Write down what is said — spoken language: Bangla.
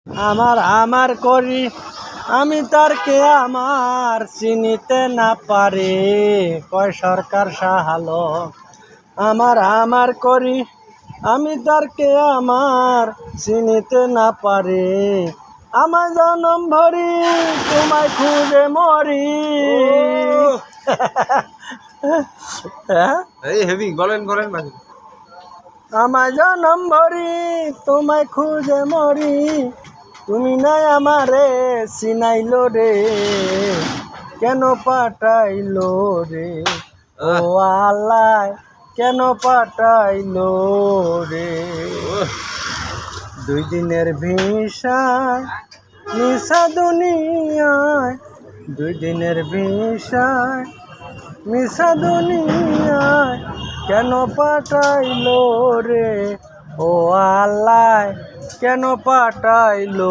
আমার আমার করি আমি তার কে আমার চিনিতে না পারে কয় সরকার সাহালো আমার আমার করি আমি তার কে আমার চিনিতে না পারে আমার জনম ভরি তোমায় খুঁজে মরি এই হেভি বলেন বলেন ভাই আমার জনম ভরি তোমায় খুঁজে মরি তুমি নাই আমারে চিনাইলো রে কেন পাঠাইলো রে ও আল্লাহ কেন পাঠাইলো রে দুই দিনের ভিসায় মিশা দুনিয়ায় দুই দিনের ভিসায় মিশা দুনিয়ায় কেন পাঠাইলো রে ও আল্লাহ কেন পাঠাইলো